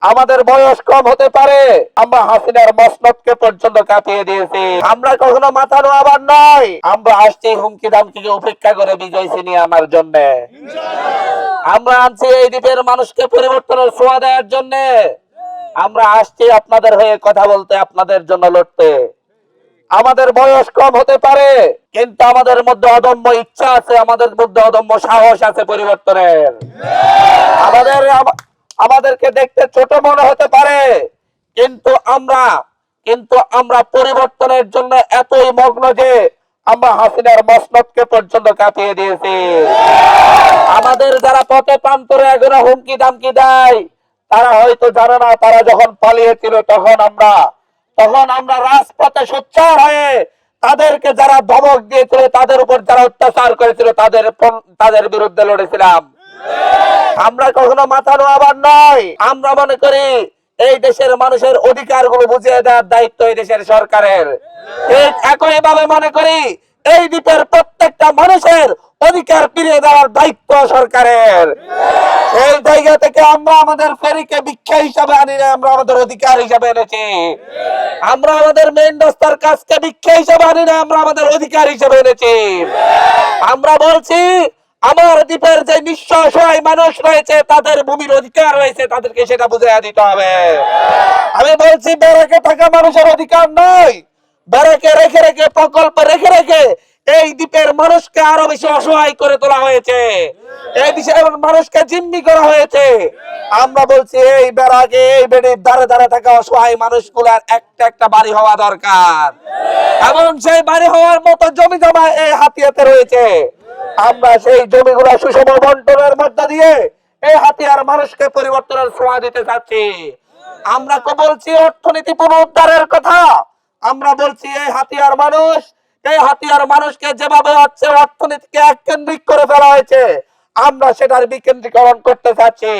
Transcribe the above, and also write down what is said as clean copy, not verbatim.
আমাদের বয়স কম হতে পারে, আমরা হাসিনার মসনদকে পর্যন্ত কাঁপিয়ে দিয়েছি। আমরা কখনো মাথা নোয়াবার নয়, আমরা আসছি হুমকি দামকিকে উপেক্ষা করে বিজয় ছিনিয়ে আনার জন্য। আমরা আনছি এই দ্বীপের মানুষকে পরিবর্তনের ছোঁয়া দেওয়ার জন্য। আমরা আসছি আপনাদের হয়ে কথা বলতে, আপনাদের জন্য লড়তে। আমাদের বয়স কম হতে পারে, কিন্তু আমাদের মধ্যে অদম্য ইচ্ছা আছে, আমাদের মধ্যে অদম্য সাহস আছে পরিবর্তনের। আমাদের আমাদেরকে দেখতে ছোট মনে হতে পারে, কিন্তু আমরা পরিবর্তনের জন্য এতই মগ্ন যে আমরা হাসিনার মসনদকে পর্যন্ত কাঁপিয়ে দিয়েছি। আমাদের যারা পথে প্রান্তরে এখনো হুমকি দামকি দেয়, তারা হয়তো জানে না, তারা যখন পালিয়েছিল তখন আমরা রাজপথে সোচ্চার হয়ে তাদেরকে যারা ধমক দিয়েছিল, তাদের উপর যারা অত্যাচার করেছিল, তাদের বিরুদ্ধে লড়েছিলাম। আমরা কখনো মাথা নোয়াবার নয়। আমরা মনে করি এই দেশের মানুষের অধিকারগুলো বুঝিয়ে দেওয়ার দায়িত্ব এই দেশের সরকারের। ঠিক একইভাবে মনে করি এই দ্বীপের প্রত্যেকটা মানুষের অধিকার ফিরিয়ে দেওয়ার দায়িত্ব সরকারের। এই জায়গা থেকে আমরা আমাদের ফেরিকে ভিক্ষা হিসাবে আনি না, আমরা আমাদের অধিকার হিসাবে এনেছি। আমরা আমাদের মেইন রাস্তার কাজকে ভিক্ষা হিসাবে আনি না, আমরা আমাদের অধিকার হিসাবে এনেছি। আমরা বলছি আমার দ্বীপের যে নিঃস্ব অসহায় মানুষ রয়েছে, তাদের ভূমির অধিকার রয়েছে, তাদেরকে সেটা বুঝিয়ে দিতে হবে। আমি বলছি ব্যারাকে থাকা মানুষের অধিকার নয়, ব্যারাকে রেখে রেখে, প্রকল্পে রেখে রেখে এই দ্বীপের মানুষকে আরো বেশি অসহায় করে তোলা হয়েছে, এই দেশের মানুষকে জিম্মি করা হয়েছে। আমরা বলছি এই ব্যারাকে, এই বেড়ির ধারে ধারে থাকা অসহায় মানুষগুলার একটা একটা বাড়ি হওয়া দরকার, এবং সেই বাড়ি হওয়ার মতো জমি জমা এই হাতিয়াতে রয়েছে। আমরা সেই জমিগুলা সুষম বন্টনের মধ্য দিয়ে এই হাতিয়ার মানুষকে পরিবর্তনের ছোঁয়া দিতে চাচ্ছি। আমরা বলছি অর্থনীতি পুনরুদ্ধারের কথা। আমরা বলছি এই হাতিয়ার মানুষকে যেভাবে হচ্ছে অর্থনীতিকে এককেন্দ্রিক করে ফেলা হয়েছে, আমরা সেটার বিকেন্দ্রীকরণ করতে চাচ্ছি।